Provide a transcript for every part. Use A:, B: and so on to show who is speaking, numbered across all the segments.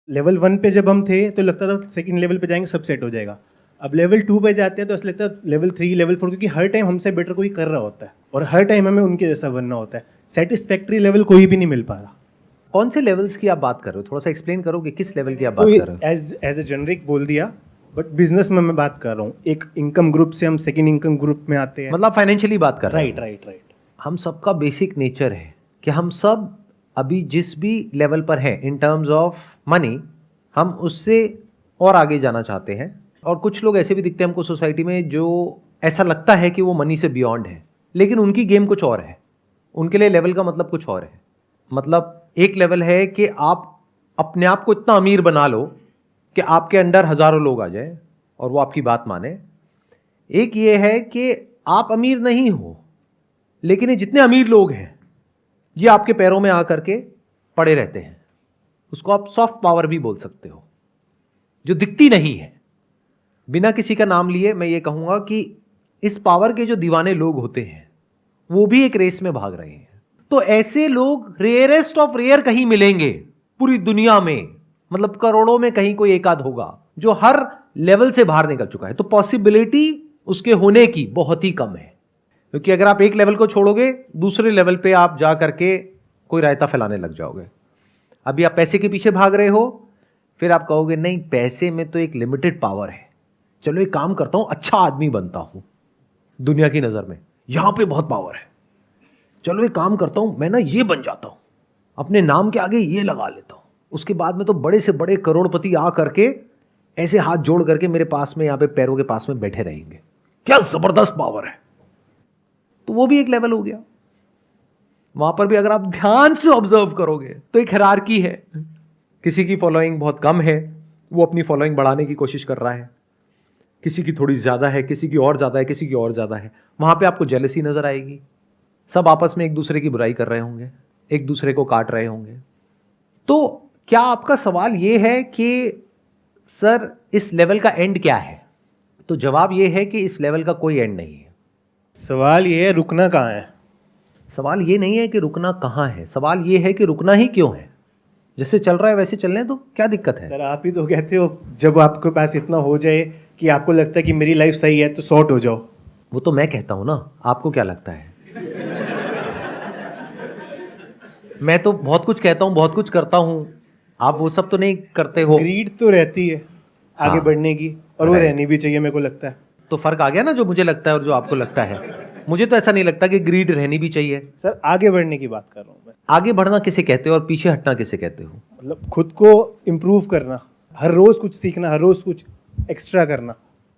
A: Level 1 पे जब हम थे तो लगता था सेकंड लेवल पे जाएंगे सब सेट हो जाएगा। अब लेवल 2 पे जाते हैं तो ऐसा लगता है लेवल 3 लेवल 4, क्योंकि हर टाइम हमसे बेटर कोई कर रहा होता है और हर टाइम हमें उनके जैसा बनना होता है। सेटिस्फैक्ट्री लेवल कोई भी नहीं मिल पा रहा।
B: कौन से लेवल्स की आप बात कर रहे हो, थोड़ा सा एक्सप्लेन करोगे किस लेवल की आप
A: तो
B: बात कर रहे हो?
A: एज ए जेनरिक बोल दिया, बट बिजनेस में मैं बात कर रहा हूँ। एक इनकम ग्रुप से हम सेकंड इनकम ग्रुप में आते हैं।
B: मतलब फाइनेंशियली बात कर रहे हो?
A: Right right right.
B: हम सबका बेसिक नेचर है कि हम सब अभी जिस भी लेवल पर हैं इन टर्म्स ऑफ मनी, हम उससे और आगे जाना चाहते हैं। और कुछ लोग ऐसे भी दिखते हैं हमको सोसाइटी में जो ऐसा लगता है कि वो मनी से बियॉन्ड है, लेकिन उनकी गेम कुछ और है। उनके लिए लेवल का मतलब कुछ और है। मतलब एक लेवल है कि आप अपने आप को इतना अमीर बना लो कि आपके अंडर हजारों लोग आ जाए और वो आपकी बात माने। एक ये है कि आप अमीर नहीं हो, लेकिन ये जितने अमीर लोग हैं ये आपके पैरों में आकर के पड़े रहते हैं। उसको आप सॉफ्ट पावर भी बोल सकते हो, जो दिखती नहीं है। बिना किसी का नाम लिए मैं ये कहूंगा कि इस पावर के जो दीवाने लोग होते हैं वो भी एक रेस में भाग रहे हैं। तो ऐसे लोग रेयरेस्ट ऑफ रेयर कहीं मिलेंगे पूरी दुनिया में, मतलब करोड़ों में कहीं कोई एक आध होगा जो हर लेवल से बाहर निकल चुका है। तो पॉसिबिलिटी उसके होने की बहुत ही कम है, क्योंकि अगर आप एक लेवल को छोड़ोगे दूसरे लेवल पे आप जा करके कोई रायता फैलाने लग जाओगे। अभी आप पैसे के पीछे भाग रहे हो, फिर आप कहोगे नहीं पैसे में तो एक लिमिटेड पावर है, चलो एक काम करता हूं अच्छा आदमी बनता हूं दुनिया की नजर में, यहां पे बहुत पावर है। चलो एक काम करता हूं मैं ना ये बन जाता हूं, अपने नाम के आगे ये लगा लेता हूं, उसके बाद में तो बड़े से बड़े करोड़पति आ करके ऐसे हाथ जोड़ करके मेरे पास में यहां पे पैरों के पास में बैठे रहेंगे। क्या जबरदस्त पावर है। तो वो भी एक लेवल हो गया। वहां पर भी अगर आप ध्यान से ऑब्जर्व करोगे तो एक हायरार्की है। किसी की फॉलोइंग बहुत कम है, वो अपनी फॉलोइंग बढ़ाने की कोशिश कर रहा है। किसी की थोड़ी ज्यादा है, किसी की और ज्यादा है, किसी की और ज्यादा है। वहां पे आपको जेलसी नजर आएगी। सब आपस में एक दूसरे की बुराई कर रहे होंगे, एक दूसरे को काट रहे होंगे। तो क्या आपका सवाल यह है कि सर इस लेवल का एंड क्या है? तो जवाब यह है कि इस लेवल का कोई एंड नहीं है।
A: सवाल ये है रुकना कहाँ है।
B: सवाल ये नहीं है कि रुकना कहाँ है, सवाल ये है कि रुकना ही क्यों है। जैसे चल रहा है वैसे चलने तो क्या दिक्कत है?
A: सर आप ही तो कहते हो जब आपके पास इतना हो जाए कि आपको लगता है कि मेरी लाइफ सही है तो सॉर्ट हो जाओ।
B: वो तो मैं कहता हूं ना, आपको क्या लगता है? मैं तो बहुत कुछ कहता हूं, बहुत कुछ करता हूं, आप वो सब तो नहीं करते हो।
A: ग्रीड तो रहती है आगे
B: हाँ,
A: बढ़ने की, और वो रहनी भी चाहिए मेरे को लगता है।
B: तो फर्क आ गया ना, जो मुझे लगता है और जो आपको लगता है। मुझे तो ऐसा नहीं लगता कि ग्रीड रहनी भी चाहिए।
A: सर आगे बढ़ने की बात कर रहा हूँ मैं।
B: आगे बढ़ना किसे कहते हो और पीछे हटना किसे कहते हो?
A: मतलब खुद को इम्प्रूव करना, हर रोज कुछ सीखना, हर रोज कुछ एक्स्ट्रा करना।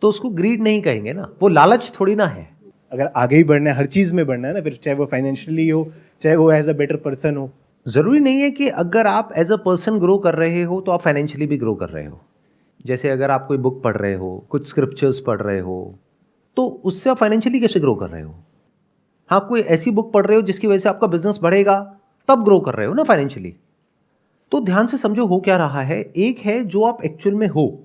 B: तो उसको ग्रीड नहीं कहेंगे ना, वो लालच थोड़ी ना है।
A: अगर आगे ही बढ़ना है, हर चीज में बढ़ना है ना, फिर चाहे वो फाइनेंशियली हो, चाहे वो एज अ बेटर पर्सन हो।
B: जरूरी नहीं है कि अगर आप एज अ पर्सन ग्रो कर रहे हो तो आप फाइनेंशियली भी ग्रो कर रहे हो। जैसे अगर आप कोई बुक पढ़ रहे हो, कुछ स्क्रिप्चर्स पढ़ रहे हो, तो उससे आप फाइनेंशियली कैसे ग्रो कर रहे हो? हाँ, कोई ऐसी बुक पढ़ रहे हो जिसकी वजह से आपका बिजनेस बढ़ेगा, तब ग्रो कर रहे हो ना फाइनेंशियली। तो ध्यान से समझो हो क्या रहा है। एक है जो आप एक्चुअल में हो,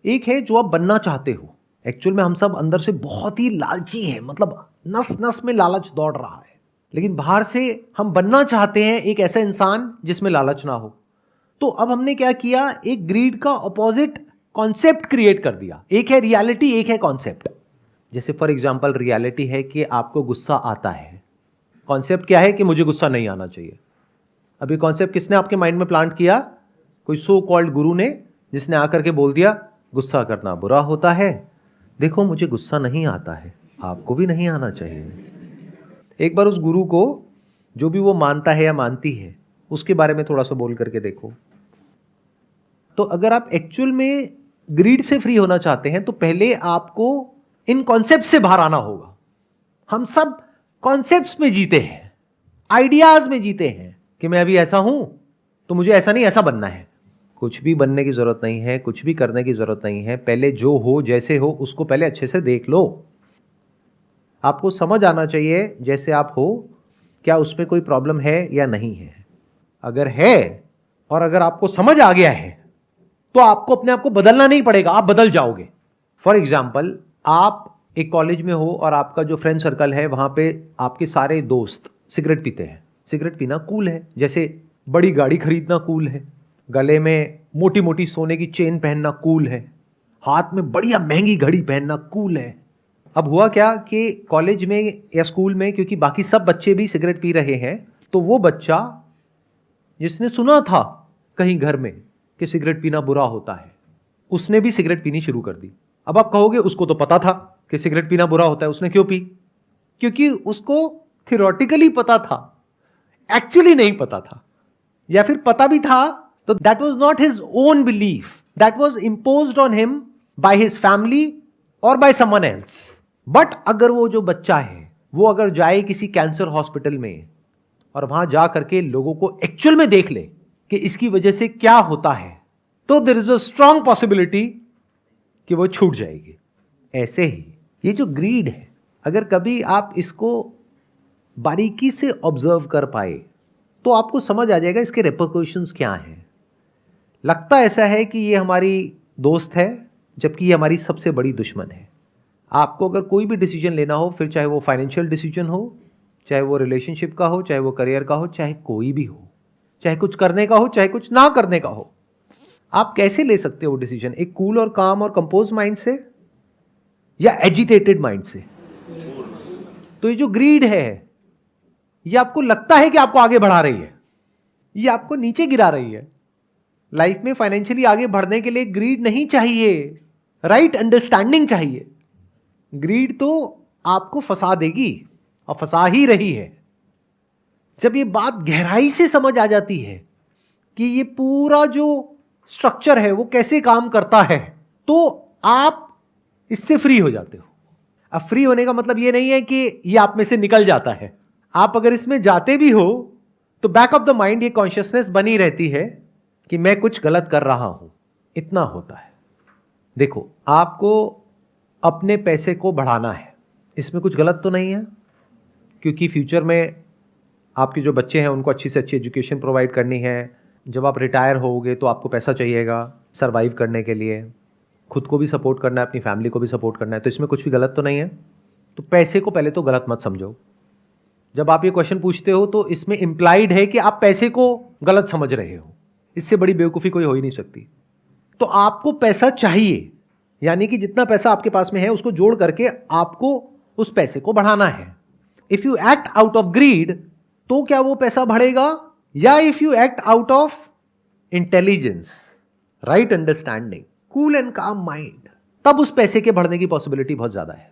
B: एक है जो आप बनना चाहते हो। एक्चुअल में हम सब अंदर से बहुत ही लालची हैं, मतलब नस नस में लालच दौड़ रहा है, लेकिन बाहर से हम बनना चाहते हैं एक ऐसा इंसान जिसमें लालच ना हो। तो अब हमने क्या किया, एक ग्रीड का ऑपोजिट कॉन्सेप्ट क्रिएट कर दिया। एक है रियलिटी, एक है कॉन्सेप्ट। जैसे फॉर एग्जांपल रियलिटी है कि आपको गुस्सा आता है, कॉन्सेप्ट क्या है कि मुझे गुस्सा नहीं आना चाहिए। अभी कॉन्सेप्ट किसने आपके माइंड में प्लांट किया? कोई सो कॉल्ड गुरु ने, जिसने आकर के बोल दिया गुस्सा करना बुरा होता है, देखो मुझे गुस्सा नहीं आता है, आपको भी नहीं आना चाहिए। एक बार उस गुरु को, जो भी वो मानता है या मानती है, उसके बारे में थोड़ा सा बोल करके देखो। तो अगर आप एक्चुअल में ग्रीड से फ्री होना चाहते हैं तो पहले आपको इन कॉन्सेप्ट से बाहर आना होगा। हम सब कॉन्सेप्ट्स में जीते हैं, आइडियाज में जीते हैं कि मैं अभी ऐसा हूं तो मुझे ऐसा नहीं ऐसा बनना है। कुछ भी बनने की जरूरत नहीं है, कुछ भी करने की जरूरत नहीं है। पहले जो हो जैसे हो उसको पहले अच्छे से देख लो। आपको समझ आना चाहिए जैसे आप हो, क्या उसमें कोई प्रॉब्लम है या नहीं है। अगर है और अगर आपको समझ आ गया है तो आपको अपने आप को बदलना नहीं पड़ेगा, आप बदल जाओगे। फॉर एग्जाम्पल, आप एक कॉलेज में हो और आपका जो फ्रेंड सर्कल है वहां पे आपके सारे दोस्त सिगरेट पीते हैं। सिगरेट पीना कूल है, जैसे बड़ी गाड़ी खरीदना कूल है, गले में मोटी मोटी सोने की चेन पहनना कूल है, हाथ में बढ़िया महंगी घड़ी पहनना कूल है। अब हुआ क्या कि कॉलेज में या स्कूल में, क्योंकि बाकी सब बच्चे भी सिगरेट पी रहे हैं, तो वो बच्चा जिसने सुना था कहीं घर में कि सिगरेट पीना बुरा होता है, उसने भी सिगरेट पीनी शुरू कर दी। अब आप कहोगे उसको तो पता था कि सिगरेट पीना बुरा होता है, उसने क्यों पी? क्योंकि उसको थियोरेटिकली पता था, एक्चुअली नहीं पता था, या फिर पता भी था तो that was not his own belief, that was imposed on him by his family और बाय समवन एल्स। बट अगर वो जो बच्चा है वो अगर जाए किसी कैंसर हॉस्पिटल में और वहां जा करके लोगों को एक्चुअल में देख ले कि इसकी वजह से क्या होता है, तो there is a strong possibility कि वो छूट जाएगी। ऐसे ही ये जो ग्रीड है, अगर कभी आप इसको बारीकी से ऑब्जर्व कर पाए तो आपको समझ आ जाएगा इसके रिपरकशंस क्या हैं। लगता ऐसा है कि ये हमारी दोस्त है, जबकि ये हमारी सबसे बड़ी दुश्मन है। आपको अगर कोई भी डिसीजन लेना हो, फिर चाहे वो फाइनेंशियल डिसीजन हो, चाहे वो रिलेशनशिप का हो, चाहे वो करियर का हो, चाहे कोई भी हो, चाहे कुछ करने का हो, चाहे कुछ ना करने का हो, आप कैसे ले सकते हो डिसीजन? एक कूल और काम और कंपोज माइंड से या एजिटेटेड माइंड से? तो ये जो ग्रीड है, ये आपको लगता है कि आपको आगे बढ़ा रही है, ये आपको नीचे गिरा रही है। लाइफ में फाइनेंशियली आगे बढ़ने के लिए ग्रीड नहीं चाहिए, राइट अंडरस्टैंडिंग चाहिए। ग्रीड तो आपको फंसा देगी और फंसा ही रही है। जब ये बात गहराई से समझ आ जाती है कि ये पूरा जो स्ट्रक्चर है वो कैसे काम करता है, तो आप इससे फ्री हो जाते हो। अब फ्री होने का मतलब ये नहीं है कि ये आप में से निकल जाता है। आप अगर इसमें जाते भी हो तो बैक ऑफ द माइंड ये कॉन्शियसनेस बनी रहती है कि मैं कुछ गलत कर रहा हूं। इतना होता है। देखो, आपको अपने पैसे को बढ़ाना है, इसमें कुछ गलत तो नहीं है, क्योंकि फ्यूचर में आपके जो बच्चे हैं उनको अच्छी से अच्छी एजुकेशन प्रोवाइड करनी है। जब आप रिटायर होगे तो आपको पैसा चाहिएगा सर्वाइव करने के लिए, खुद को भी सपोर्ट करना है, अपनी फैमिली को भी सपोर्ट करना है, तो इसमें कुछ भी गलत तो नहीं है। तो पैसे को पहले तो गलत मत समझो। जब आप ये क्वेश्चन पूछते हो तो इसमें इम्प्लाइड है कि आप पैसे को गलत समझ रहे हो। इससे बड़ी बेवकूफ़ी कोई हो ही नहीं सकती। तो आपको पैसा चाहिए, यानी कि जितना पैसा आपके पास में है उसको जोड़ करके आपको उस पैसे को बढ़ाना है। If you act out of greed तो क्या वो पैसा बढ़ेगा, या if you act out of intelligence, right understanding, cool and calm mind, तब उस पैसे के बढ़ने की पॉसिबिलिटी बहुत ज्यादा है।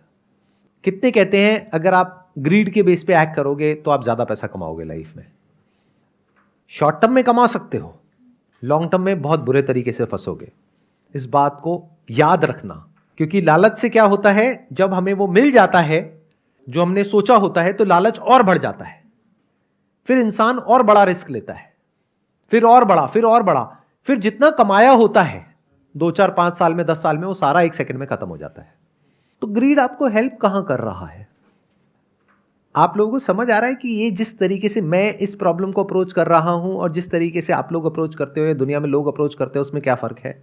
B: कितने कहते हैं अगर आप ग्रीड के बेस पे एक्ट करोगे तो आप ज्यादा पैसा कमाओगे लाइफ में। शॉर्ट टर्म में कमा सकते हो, लॉन्ग टर्म में बहुत बुरे तरीके से फंसोगे। इस बात को याद रखना, क्योंकि लालच से क्या होता है, जब हमें वो मिल जाता है जो हमने सोचा होता है तो लालच और बढ़ जाता है। फिर इंसान और बड़ा रिस्क लेता है, फिर और बड़ा, फिर और बड़ा, फिर जितना कमाया होता है 2, 4, 5 साल में, 10 साल में, वो सारा 1 सेकंड में खत्म हो जाता है। तो ग्रीड आपको हेल्प कहां कर रहा है? आप लोगों को समझ आ रहा है कि ये जिस तरीके से मैं इस प्रॉब्लम को अप्रोच कर रहा हूं और जिस तरीके से आप लोग अप्रोच करते हो, दुनिया में लोग अप्रोच करते हो, उसमें क्या फर्क है?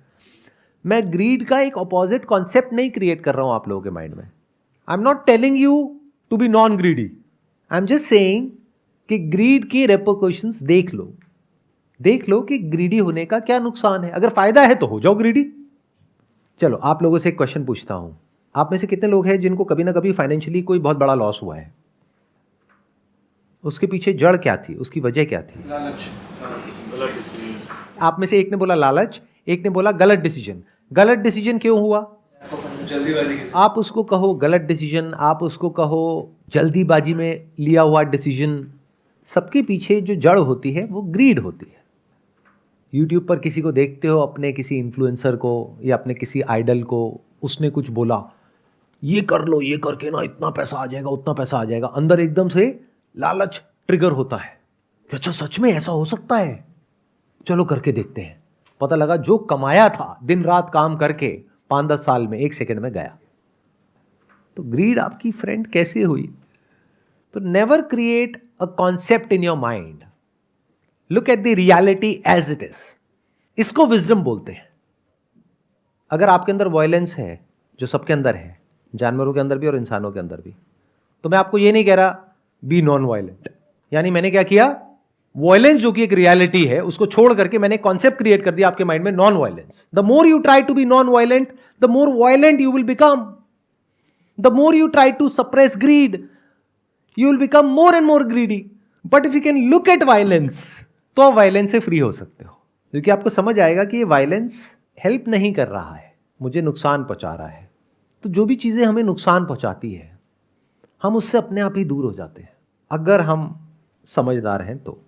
B: मैं ग्रीड का एक ऑपोजिट कॉन्सेप्ट नहीं क्रिएट कर रहा हूं आप लोगों के माइंड में। I am not telling you to be non greedy, I am just saying कि ग्रीड की रेपरकशंस देख लो कि ग्रीडी होने का क्या नुकसान है। अगर फायदा है तो हो जाओ ग्रीडी। चलो, आप लोगों से एक क्वेश्चन पूछता हूं, आप में से कितने लोग हैं जिनको कभी ना कभी फाइनेंशियली कोई बहुत बड़ा लॉस हुआ है? उसके पीछे जड़ क्या थी, उसकी वजह क्या थी?
C: लालच, गलत डिसीजन।
B: आप में से एक ने बोला लालच, एक ने बोला गलत डिसीजन। गलत डिसीजन क्यों हुआ?
C: जल्दीबाजी।
B: आप उसको कहो गलत डिसीजन, आप उसको कहो जल्दीबाजी में लिया हुआ डिसीजन, सबके पीछे जो जड़ होती है वो ग्रीड होती है। यूट्यूब पर किसी को देखते हो, अपने किसी इन्फ्लुएंसर को या अपने किसी आइडल को, उसने कुछ बोला, ये कर लो, ये करके ना इतना पैसा आ जाएगा, उतना पैसा आ जाएगा, अंदर एकदम से लालच ट्रिगर होता है कि अच्छा सच में ऐसा हो सकता है, चलो करके देखते हैं। पता लगा जो कमाया था दिन रात काम करके 5-10 साल में 1 सेकंड में गया। तो ग्रीड आपकी फ्रेंड कैसे हुई? तो never create a concept in your mind, look at the reality as it is. इसको विजडम बोलते हैं। अगर आपके अंदर वायलेंस है, जो सबके अंदर है, जानवरों के अंदर भी और इंसानों के अंदर भी, तो मैं आपको ये नहीं कह रहा बी नॉन वायलेंट। यानी मैंने क्या किया, वायलेंस जो कि एक रियलिटी है उसको छोड़ करके मैंने कॉन्सेप्ट क्रिएट कर दिया आपके माइंड में non violence. The more you try to be non violent the more violent you will become. The more you try to suppress greed you will become more and more greedy. But if you can look at violence तो आप violence से free हो सकते हो, क्योंकि आपको समझ आएगा कि ये वायलेंस हेल्प नहीं कर रहा है, मुझे नुकसान पहुंचा रहा है. तो जो भी चीजें हमें नुकसान पहुंचाती है हम उससे अपने आप ही दूर हो जाते हैं अगर हम समझदार हैं तो.